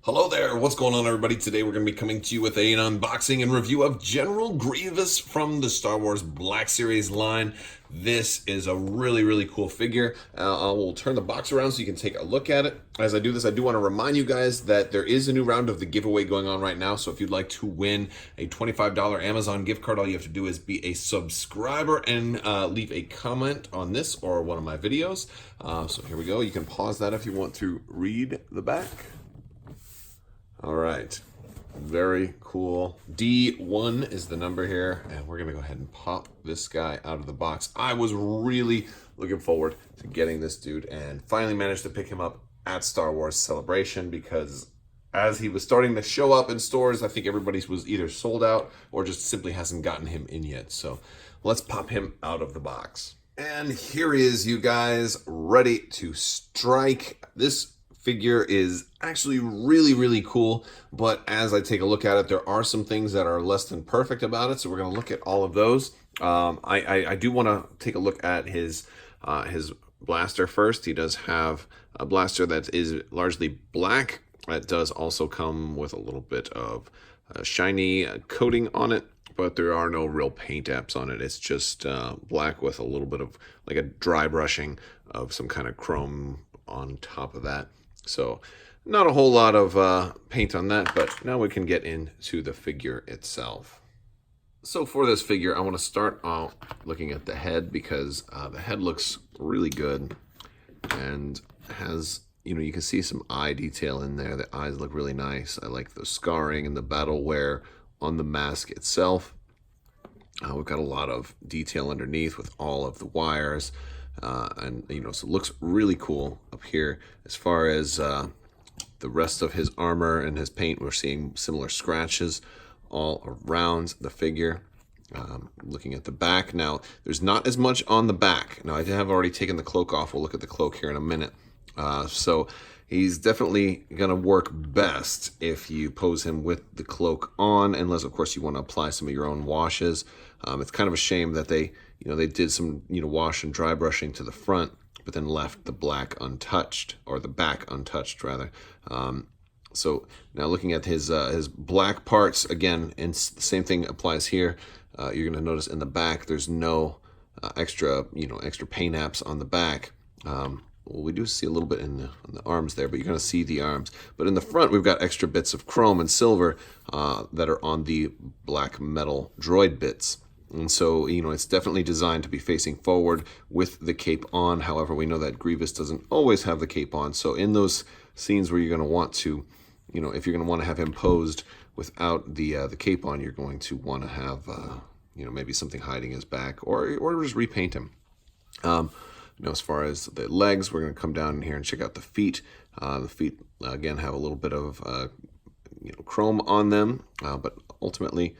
Hello there, what's going on everybody? Today we're going to be coming to you with an unboxing and review of General Grievous from the Star Wars Black Series line. This is a really cool figure. I will turn the box around so you can take a look at it. As I do this, I do want to remind you guys that there is a new round of the giveaway going on right now. So if you'd like to win a $25 Amazon gift card, all you have to do is be a subscriber and leave a comment on this or one of my videos. So here we go. You can pause that if you want to read the back. All right, very cool. D1 is the number here, and we're gonna go ahead and pop this guy out of the box. I was really looking forward to getting this dude and finally managed to pick him up at Star Wars Celebration because as he was starting to show up in stores, I think everybody's was either sold out or just simply hasn't gotten him in yet. So let's pop him out of the box. And here he is, you guys, ready to strike. This figure is actually really cool, but as I take a look at it, there are some things that are less than perfect about it, so we're going to look at all of those. I do want to take a look at his blaster first. He does have a blaster that is largely black. It does also come with a little bit of shiny coating on it, but there are no real paint apps on it. It's just black with a little bit of like a dry brushing of some kind of chrome on top of that. So not a whole lot of paint on that, but now we can get into the figure itself. So for this figure, I want to start off looking at the head because the head looks really good and has, you can see some eye detail in there. The eyes look really nice. I like the scarring and the battle wear on the mask itself. We've got a lot of detail underneath with all of the wires. And so it looks really cool up here. As far as the rest of his armor and his paint, we're seeing similar scratches all around the figure. Looking at the back now, there's not as much on the back. Now I have already taken the cloak off. We'll look at the cloak here in a minute. So he's definitely gonna work best if you pose him with the cloak on, unless of course you want to apply some of your own washes. It's kind of a shame that they did some wash and dry brushing to the front, but then left the black untouched, or the back untouched rather. So now looking at his black parts again, and the same thing applies here. You're going to notice in the back there's no extra paint apps on the back. Well, we do see a little bit in the arms there, but you're going to see the arms. But in the front, we've got extra bits of chrome and silver that are on the black metal droid bits. And so, it's definitely designed to be facing forward with the cape on. However, we know that Grievous doesn't always have the cape on. So in those scenes where you're going to want to, if you're going to want to have him posed without the cape on, you're going to want to have, maybe something hiding his back or just repaint him. As far as the legs, we're going to come down in here and check out the feet. The feet, again, have a little bit of, chrome on them, but ultimately,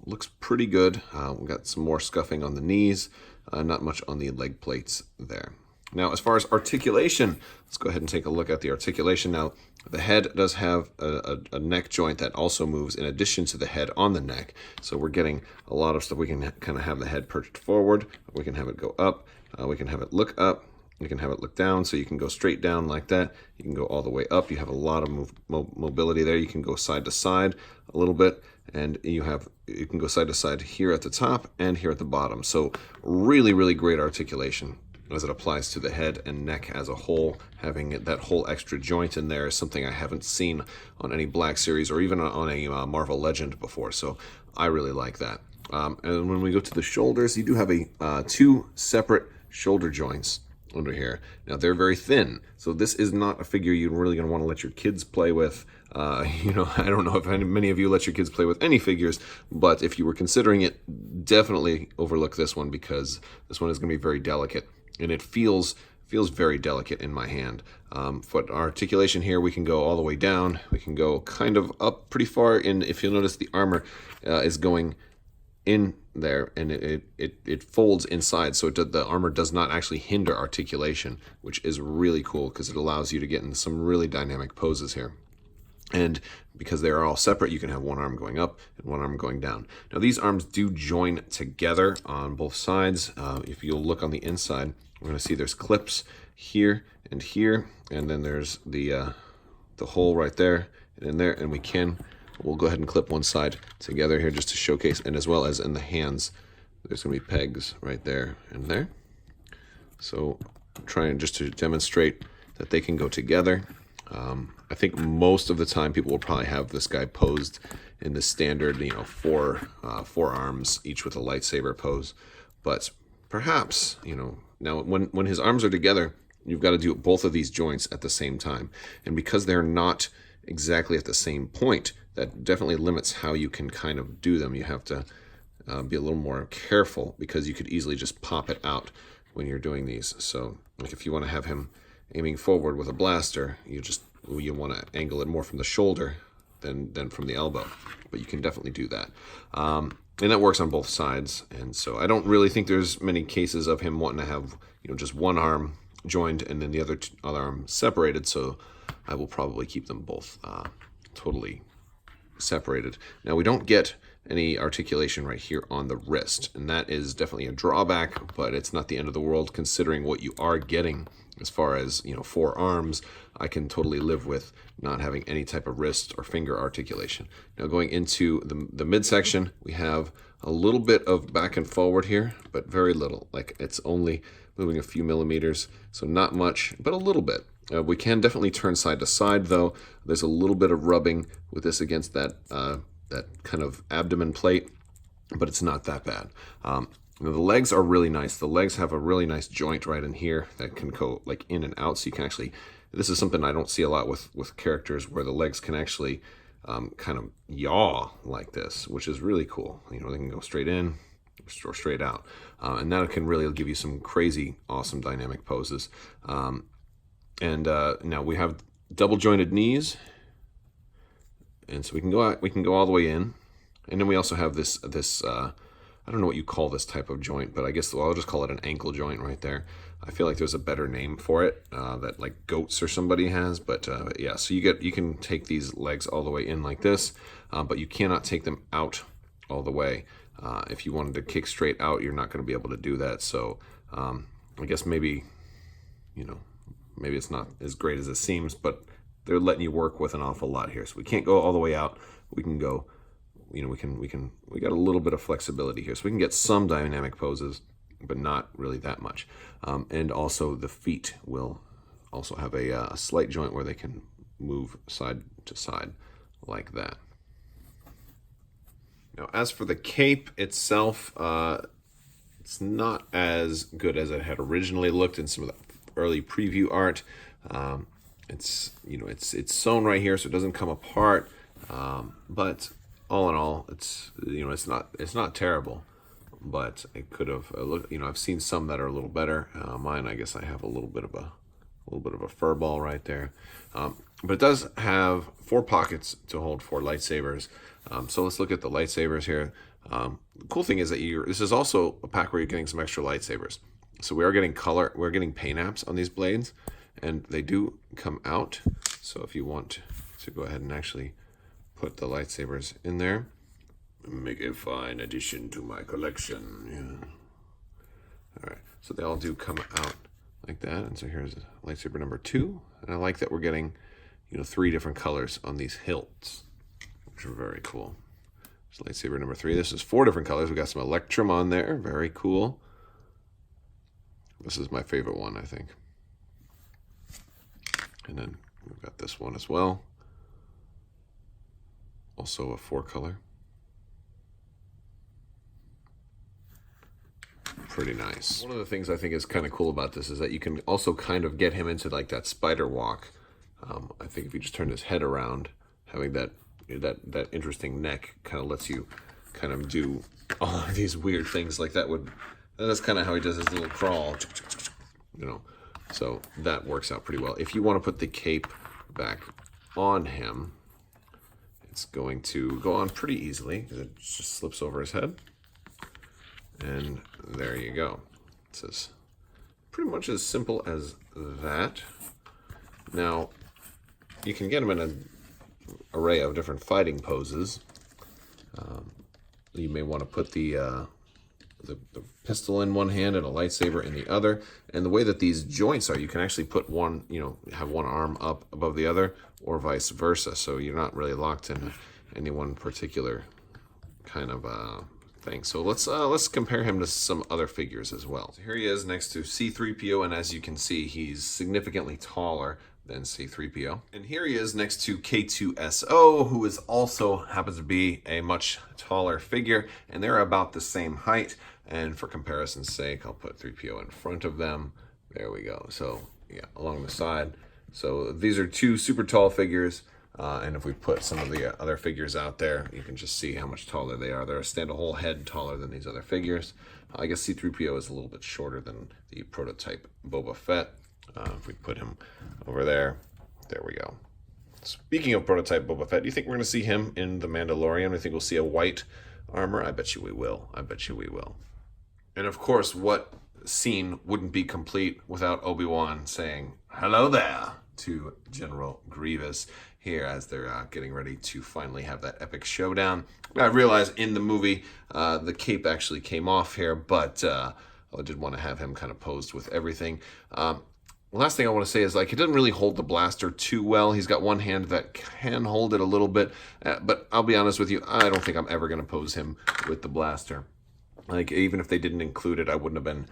looks pretty good. We've got some more scuffing on the knees, not much on the leg plates there. Now, as far as articulation, let's go ahead and take a look at the articulation. Now, the head does have a neck joint that also moves in addition to the head on the neck. So we're getting a lot of stuff. We can kind of have the head perched forward. We can have it go up. We can have it look up. We can have it look down, so you can go straight down like that. You can go all the way up. You have a lot of mobility there. You can go side to side a little bit, and you can go side to side here at the top and here at the bottom. So really great articulation as it applies to the head and neck as a whole. Having that whole extra joint in there is something I haven't seen on any Black Series or even on a Marvel Legend before. So I really like that. And when we go to the shoulders, you do have two separate shoulder joints under here. Now they're very thin, so this is not a figure you're really going to want to let your kids play with. I don't know if many of you let your kids play with any figures, but if you were considering it, definitely overlook this one because this one is going to be very delicate, and it feels very delicate in my hand. Foot articulation here, we can go all the way down. We can go kind of up pretty far, and if you'll notice, the armor is going in there, and it folds inside, so the armor does not actually hinder articulation, which is really cool because it allows you to get into some really dynamic poses here. And because they are all separate, you can have one arm going up and one arm going down. Now these arms do join together on both sides. If you'll look on the inside, we're going to see there's clips here, and then there's the the hole right there and in there, and we'll go ahead and clip one side together here just to showcase, and as well as in the hands, there's going to be pegs right there and there. So I'm trying just to demonstrate that they can go together. I think most of the time people will probably have this guy posed in the standard, four arms, each with a lightsaber pose. But perhaps, now when his arms are together, you've got to do both of these joints at the same time. And because they're not exactly at the same point, that definitely limits how you can kind of do them. You have to be a little more careful, because you could easily just pop it out when you're doing these. So like if you want to have him aiming forward with a blaster, you want to angle it more from the shoulder than from the elbow, but you can definitely do that. And that works on both sides. And so I don't really think there's many cases of him wanting to have just one arm joined and then the other arm separated, so I will probably keep them both totally separated. Now we don't get any articulation right here on the wrist, and that is definitely a drawback, but it's not the end of the world considering what you are getting as far as 4 arms. I can totally live with not having any type of wrist or finger articulation. Now going into the midsection, we have a little bit of back and forward here, but very little. Like it's only moving a few millimeters, so not much, but a little bit. We can definitely turn side to side though. There's a little bit of rubbing with this against that kind of abdomen plate, but it's not that bad. The legs are really nice. The legs have a really nice joint right in here that can go like in and out, so you can actually, this is something I don't see a lot with characters, where the legs can actually kind of yaw like this, which is really cool. They can go straight in or straight out, and that can really give you some crazy awesome dynamic poses. Now we have double jointed knees, and so we can go all the way in, and then we also have this I don't know what you call this type of joint, but I guess I'll just call it an ankle joint right there. I feel like there's a better name for it that like Goats or somebody has, but yeah. So you can take these legs all the way in like this, but you cannot take them out all the way. If you wanted to kick straight out, you're not going to be able to do that. So I guess maybe maybe it's not as great as it seems, but they're letting you work with an awful lot here. So we can't go all the way out. We can go. We got a little bit of flexibility here, so we can get some dynamic poses, but not really that much. And also the feet will also have a slight joint where they can move side to side like that. Now, as for the cape itself, it's not as good as it had originally looked in some of the early preview art. It's sewn right here, so it doesn't come apart, but all in all, it's not terrible, but it could have looked. I've seen some that are a little better. Mine, I guess, I have a little bit of a fur ball right there, but it does have 4 pockets to hold 4 lightsabers. So let's look at the lightsabers here. The cool thing is that this is also a pack where you're getting some extra lightsabers. So we are getting color. We're getting paint apps on these blades, and they do come out. So if you want to go ahead and actually put the lightsabers in there, make a fine addition to my collection. Yeah. All right, so they all do come out like that. And so here's lightsaber number 2, and I like that we're getting 3 different colors on these hilts, which are very cool. So lightsaber number 3. This is 4 different colors. We got some Electrum on there, very cool. This is my favorite one, I think. And then we've got this one as well. Also a 4 color. Pretty nice. One of the things I think is kind of cool about this is that you can also kind of get him into like that spider walk. I think if you just turn his head around, having that interesting neck kind of lets you kind of do all of these weird things like that would. And that's kind of how he does his little crawl, So that works out pretty well. If you want to put the cape back on him, it's going to go on pretty easily because it just slips over his head. And there you go. It's pretty much as simple as that. Now, you can get him in an array of different fighting poses. You may want to put the the pistol in one hand and a lightsaber in the other. And the way that these joints are, you can actually put one, have one arm up above the other, or vice versa. So you're not really locked in any one particular kind of thing. So let's compare him to some other figures as well. So here he is next to C-3PO, and as you can see, he's significantly taller than C-3PO. And here he is next to K2SO, who is also happens to be a much taller figure, and they're about the same height. And for comparison's sake, I'll put 3PO in front of them. There we go. So yeah, along the side. So these are two super tall figures. And if we put some of the other figures out there, you can just see how much taller they are. They're a whole head taller than these other figures. I guess C-3PO is a little bit shorter than the prototype Boba Fett. If we put him over there, there we go. Speaking of prototype Boba Fett, do you think we're going to see him in The Mandalorian? I think we'll see a white armor. I bet you we will. I bet you we will. And of course, what scene wouldn't be complete without Obi-Wan saying, "Hello there," to General Grievous here as they're getting ready to finally have that epic showdown. I realize in the movie the cape actually came off here, but I did want to have him kind of posed with everything. Last thing I want to say is, like, he doesn't really hold the blaster too well. He's got one hand that can hold it a little bit, but I'll be honest with you, I don't think I'm ever going to pose him with the blaster. Like, even if they didn't include it, I wouldn't have been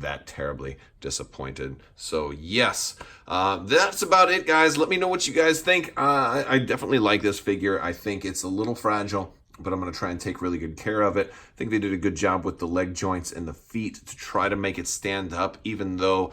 that terribly disappointed. So yes, that's about it, guys. Let me know what you guys think. I definitely like this figure. I think it's a little fragile, but I'm going to try and take really good care of it. I think they did a good job with the leg joints and the feet to try to make it stand up, even though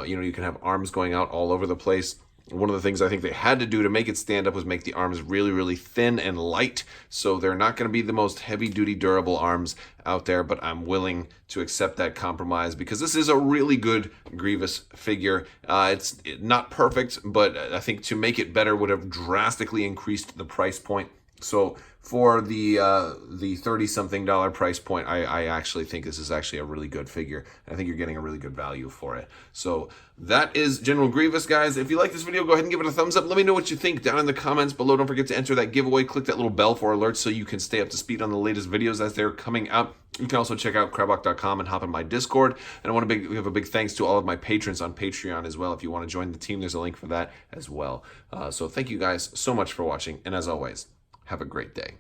you can have arms going out all over the place. One of the things I think they had to do to make it stand up was make the arms really, really thin and light. So they're not going to be the most heavy-duty, durable arms out there, but I'm willing to accept that compromise because this is a really good Grievous figure. It's not perfect, but I think to make it better would have drastically increased the price point. So for the $30-something price point, I actually think this is actually a really good figure. I think you're getting a really good value for it. So that is General Grievous, guys. If you like this video, go ahead and give it a thumbs up. Let me know what you think down in the comments below. Don't forget to enter that giveaway. Click that little bell for alerts so you can stay up to speed on the latest videos as they're coming out. You can also check out Crabbok.com and hop in my Discord. And I want to give a big thanks to all of my patrons on Patreon as well. If you want to join the team, there's a link for that as well. So thank you guys so much for watching. And as always, have a great day.